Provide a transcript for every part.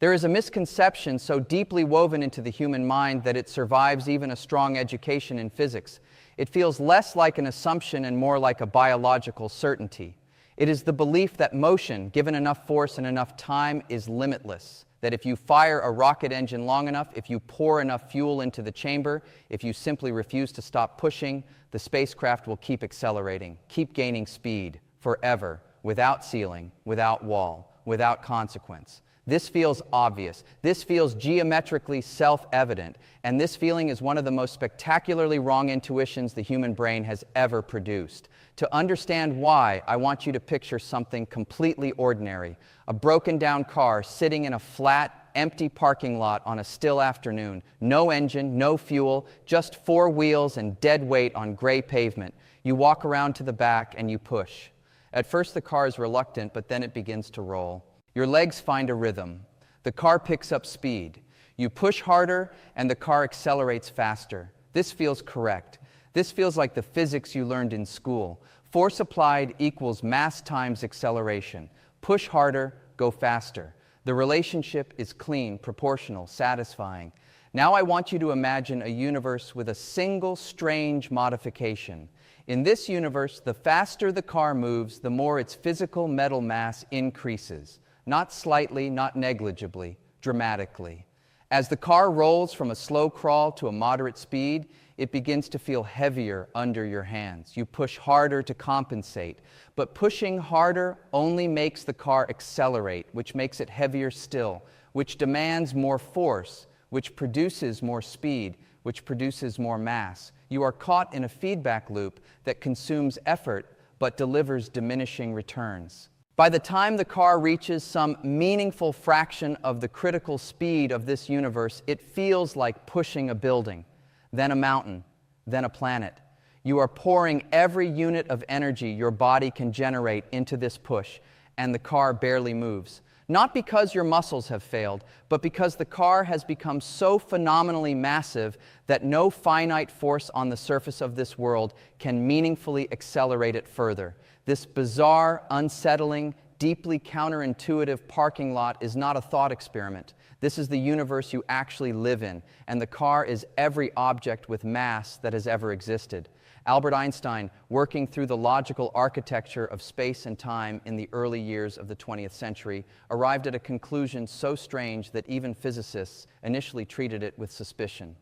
There is a misconception so deeply woven into the human mind that it survives even a strong education in physics. It feels less like an assumption and more like a biological certainty. It is the belief that motion, given enough force and enough time, is limitless. That if you fire a rocket engine long enough, if you pour enough fuel into the chamber, if you simply refuse to stop pushing, the spacecraft will keep accelerating, keep gaining speed, forever, without ceiling, without wall, without consequence. This feels obvious. This feels geometrically self-evident. And this feeling is one of the most spectacularly wrong intuitions the human brain has ever produced. To understand why, I want you to picture something completely ordinary. A broken down car sitting in a flat, empty parking lot on a still afternoon. No engine, no fuel, just four wheels and dead weight on gray pavement. You walk around to the back and you push. At first the car is reluctant, but then it begins to roll. Your legs find a rhythm. The car picks up speed. You push harder and the car accelerates faster. This feels correct. This feels like the physics you learned in school. Force applied equals mass times acceleration. Push harder, go faster. The relationship is clean, proportional, satisfying. Now I want you to imagine a universe with a single strange modification. In this universe, the faster the car moves, the more its physical metal mass increases. Not slightly, not negligibly, dramatically. As the car rolls from a slow crawl to a moderate speed, it begins to feel heavier under your hands. You push harder to compensate, but pushing harder only makes the car accelerate, which makes it heavier still, which demands more force, which produces more speed, which produces more mass. You are caught in a feedback loop that consumes effort but delivers diminishing returns. By the time the car reaches some meaningful fraction of the critical speed of this universe, it feels like pushing a building, then a mountain, then a planet. You are pouring every unit of energy your body can generate into this push, and the car barely moves. Not because your muscles have failed, but because the car has become so phenomenally massive that no finite force on the surface of this world can meaningfully accelerate it further. This bizarre, unsettling, deeply counterintuitive parking lot is not a thought experiment. This is the universe you actually live in, and the car is every object with mass that has ever existed. Albert Einstein, working through the logical architecture of space and time in the early years of the 20th century, arrived at a conclusion so strange that even physicists initially treated it with suspicion.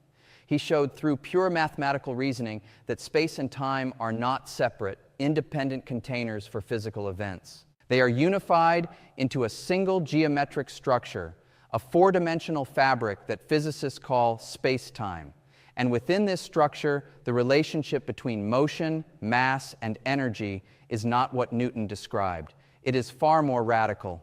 He showed through pure mathematical reasoning that space and time are not separate, independent containers for physical events. They are unified into a single geometric structure, a four-dimensional fabric that physicists call spacetime. And within this structure, the relationship between motion, mass, and energy is not what Newton described. It is far more radical.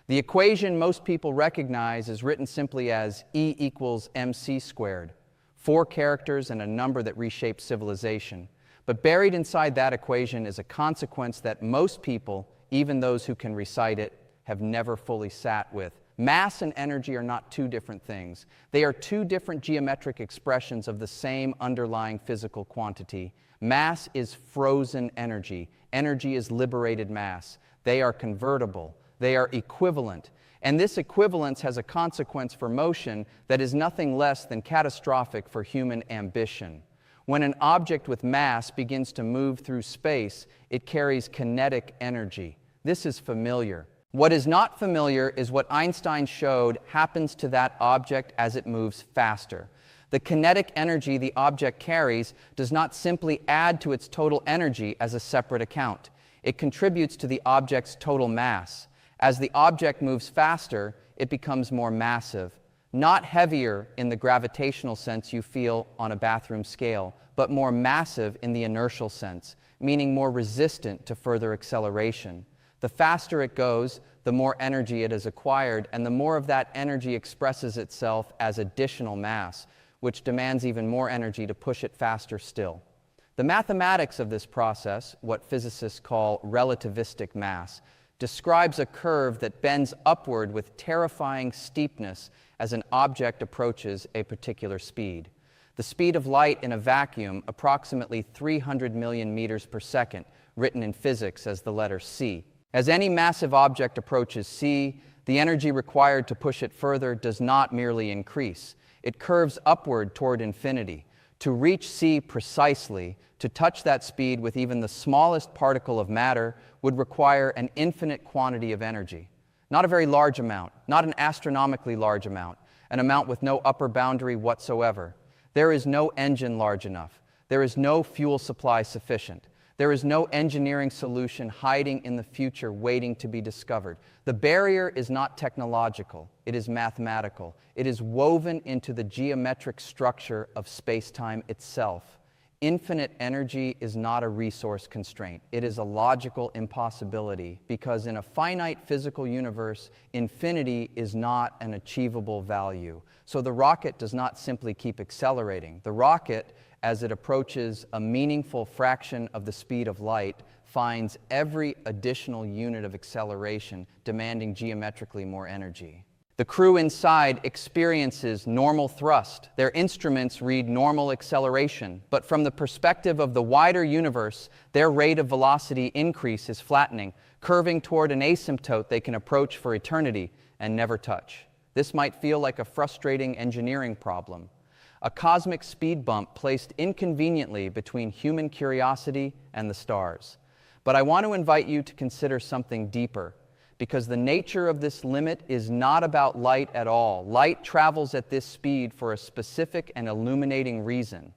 The equation most people recognize is written simply as E equals mc squared, 4 characters and a number that reshapes civilization. But buried inside that equation is a consequence that most people, even those who can recite it, have never fully sat with. Mass and energy are not two different things. They are two different geometric expressions of the same underlying physical quantity. Mass is frozen energy. Energy is liberated mass. They are convertible. They are equivalent. And this equivalence has a consequence for motion that is nothing less than catastrophic for human ambition. When an object with mass begins to move through space, it carries kinetic energy. This is familiar. What is not familiar is what Einstein showed happens to that object as it moves faster. The kinetic energy the object carries does not simply add to its total energy as a separate account. It contributes to the object's total mass. As the object moves faster, it becomes more massive. Not heavier in the gravitational sense you feel on a bathroom scale, but more massive in the inertial sense, meaning more resistant to further acceleration. The faster it goes, the more energy it has acquired, and the more of that energy expresses itself as additional mass, which demands even more energy to push it faster still. The mathematics of this process, what physicists call relativistic mass, describes a curve that bends upward with terrifying steepness as an object approaches a particular speed. The speed of light in a vacuum, approximately 300 million meters per second, written in physics as the letter c. As any massive object approaches c, The energy required to push it further does not merely increase. It curves upward toward infinity. To reach c precisely, to touch that speed with even the smallest particle of matter, would require an infinite quantity of energy. Not a very large amount, not an astronomically large amount, an amount with no upper boundary whatsoever. There is no engine large enough. There is no fuel supply sufficient. There is no engineering solution hiding in the future waiting to be discovered. The barrier is not technological, it is mathematical. It is woven into the geometric structure of space-time itself. Infinite energy is not a resource constraint. It is a logical impossibility because in a finite physical universe, infinity is not an achievable value. So the rocket does not simply keep accelerating. The rocket, as it approaches a meaningful fraction of the speed of light, finds every additional unit of acceleration demanding geometrically more energy. The crew inside experiences normal thrust. Their instruments read normal acceleration, but from the perspective of the wider universe, their rate of velocity increase is flattening, curving toward an asymptote they can approach for eternity and never touch. This might feel like a frustrating engineering problem, a cosmic speed bump placed inconveniently between human curiosity and the stars. But I want to invite you to consider something deeper, because the nature of this limit is not about light at all. Light travels at this speed for a specific and illuminating reason.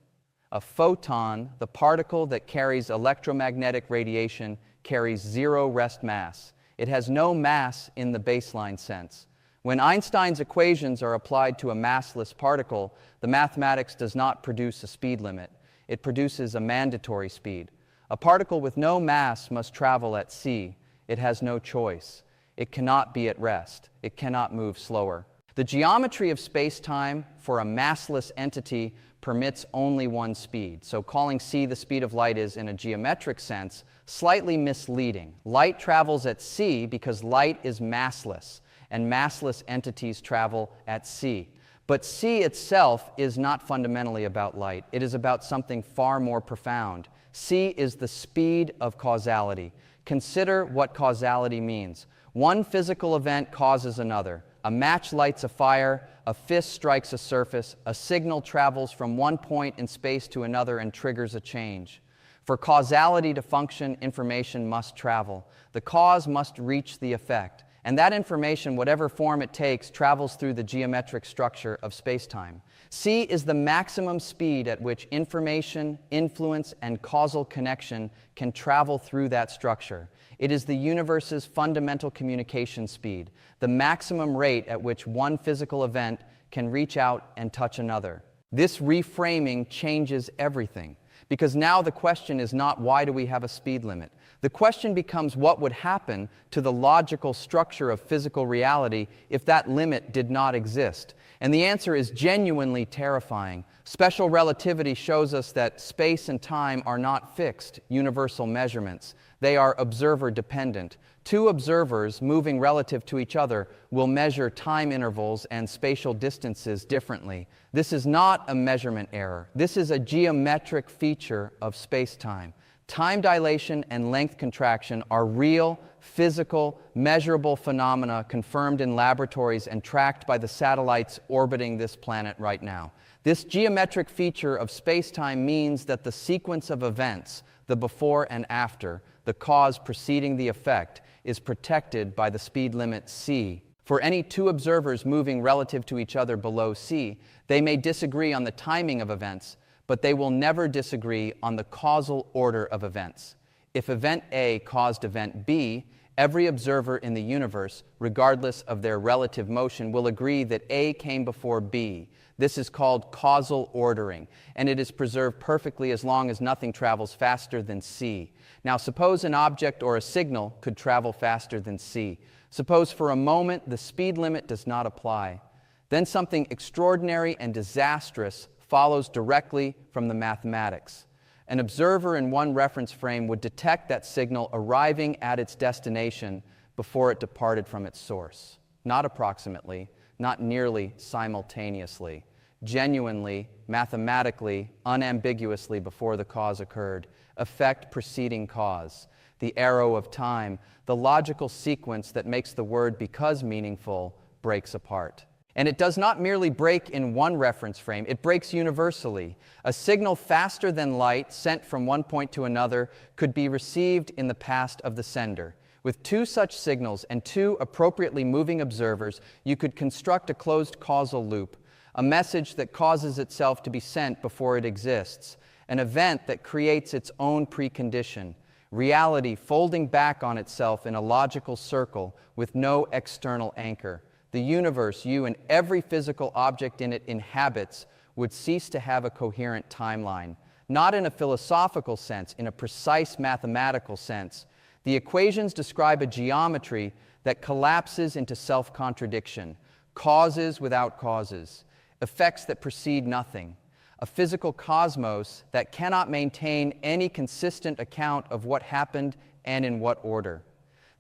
A photon, the particle that carries electromagnetic radiation, carries zero rest mass. It has no mass in the baseline sense. When Einstein's equations are applied to a massless particle, the mathematics does not produce a speed limit. It produces a mandatory speed. A particle with no mass must travel at c. It has no choice. It cannot be at rest. It cannot move slower. The geometry of space-time for a massless entity permits only one speed. So calling c the speed of light is, in a geometric sense, slightly misleading. Light travels at c because light is massless, and massless entities travel at c. But c itself is not fundamentally about light. It is about something far more profound. C is the speed of causality. Consider what causality means. One physical event causes another. A match lights a fire, a fist strikes a surface, a signal travels from one point in space to another and triggers a change. For causality to function, information must travel. The cause must reach the effect. And that information, whatever form it takes, travels through the geometric structure of space-time. C is the maximum speed at which information, influence, and causal connection can travel through that structure. It is the universe's fundamental communication speed, the maximum rate at which one physical event can reach out and touch another. This reframing changes everything, because now the question is not why do we have a speed limit? The question becomes what would happen to the logical structure of physical reality if that limit did not exist. And the answer is genuinely terrifying. Special relativity shows us that space and time are not fixed, universal measurements. They are observer-dependent. Two observers moving relative to each other will measure time intervals and spatial distances differently. This is not a measurement error. This is a geometric feature of space-time. Time dilation and length contraction are real, physical, measurable phenomena confirmed in laboratories and tracked by the satellites orbiting this planet right now. This geometric feature of space-time means that the sequence of events, the before and after, the cause preceding the effect, is protected by the speed limit c. For any two observers moving relative to each other below c, they may disagree on the timing of events, but they will never disagree on the causal order of events. If event A caused event B, every observer in the universe, regardless of their relative motion, will agree that A came before B. This is called causal ordering, and it is preserved perfectly as long as nothing travels faster than c. Now, suppose an object or a signal could travel faster than c. Suppose for a moment the speed limit does not apply. Then something extraordinary and disastrous follows directly from the mathematics. An observer in one reference frame would detect that signal arriving at its destination before it departed from its source. Not approximately, not nearly simultaneously. Genuinely, mathematically, unambiguously before the cause occurred. Effect preceding cause. the arrow of time, the logical sequence that makes the word because meaningful breaks apart. And it does not merely break in one reference frame, it breaks universally. A signal faster than light sent from one point to another could be received in the past of the sender. With two such signals and two appropriately moving observers, you could construct a closed causal loop, a message that causes itself to be sent before it exists, an event that creates its own precondition, reality folding back on itself in a logical circle with no external anchor. The universe you and every physical object in it inhabits would cease to have a coherent timeline, not in a philosophical sense, in a precise mathematical sense. The equations describe a geometry that collapses into self-contradiction, causes without causes, effects that precede nothing, a physical cosmos that cannot maintain any consistent account of what happened and in what order.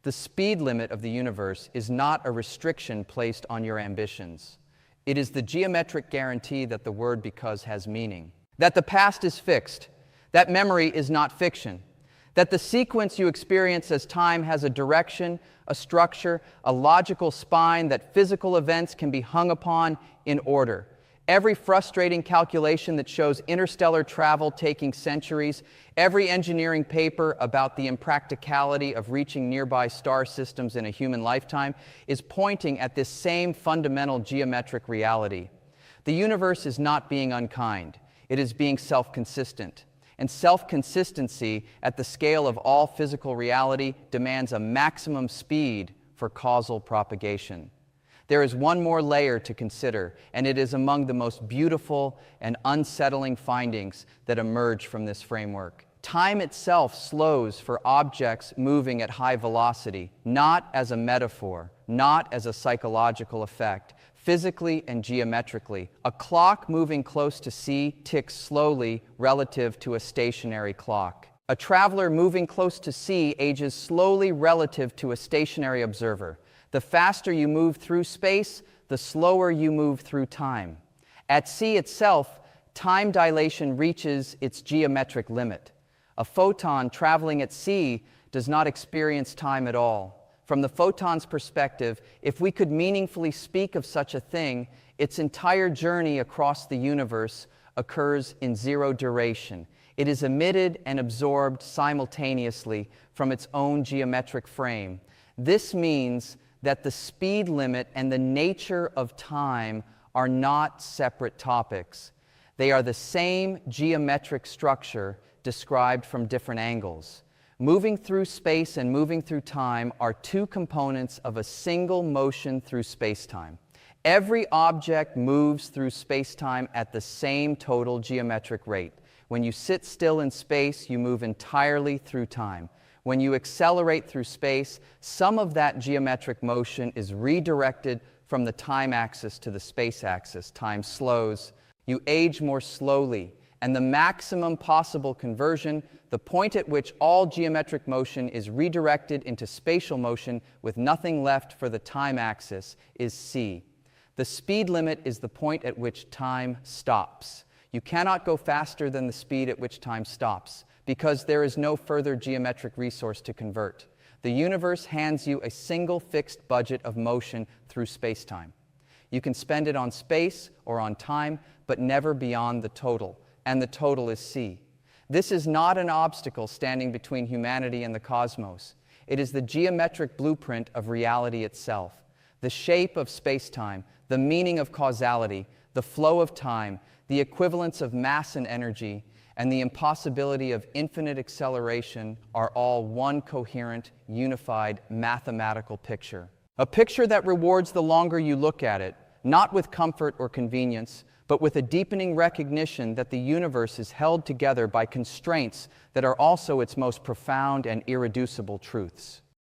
The speed limit of the universe is not a restriction placed on your ambitions. It is the geometric guarantee that the word because has meaning, that the past is fixed, that memory is not fiction, that the sequence you experience as time has a direction, a structure, a logical spine that physical events can be hung upon in order. Every frustrating calculation that shows interstellar travel taking centuries, every engineering paper about the impracticality of reaching nearby star systems in a human lifetime is pointing at this same fundamental geometric reality. The universe is not being unkind. It is being self-consistent. And self-consistency at the scale of all physical reality demands a maximum speed for causal propagation. There is one more layer to consider, and it is among the most beautiful and unsettling findings that emerge from this framework. Time itself slows for objects moving at high velocity, not as a metaphor, not as a psychological effect, physically and geometrically. A clock moving close to C ticks slowly relative to a stationary clock. A traveler moving close to C ages slowly relative to a stationary observer. The faster you move through space, the slower you move through time. At C itself, time dilation reaches its geometric limit. A photon traveling at C does not experience time at all. From the photon's perspective, if we could meaningfully speak of such a thing, its entire journey across the universe occurs in zero duration. It is emitted and absorbed simultaneously from its own geometric frame. This means that the speed limit and the nature of time are not separate topics. They are the same geometric structure described from different angles. Moving through space and moving through time are two components of a single motion through spacetime. Every object moves through spacetime at the same total geometric rate. When you sit still in space, you move entirely through time. When you accelerate through space, some of that geometric motion is redirected from the time axis to the space axis. Time slows. You age more slowly. And the maximum possible conversion, the point at which all geometric motion is redirected into spatial motion with nothing left for the time axis, is C. The speed limit is the point at which time stops. You cannot go faster than the speed at which time stops, because there is no further geometric resource to convert. The universe hands you a single fixed budget of motion through spacetime. You can spend it on space or on time, but never beyond the total, and the total is C. This is not an obstacle standing between humanity and the cosmos. It is the geometric blueprint of reality itself, the shape of spacetime, the meaning of causality, the flow of time, the equivalence of mass and energy, and the impossibility of infinite acceleration are all one coherent, unified, mathematical picture. A picture that rewards the longer you look at it, not with comfort or convenience, but with a deepening recognition that the universe is held together by constraints that are also its most profound and irreducible truths.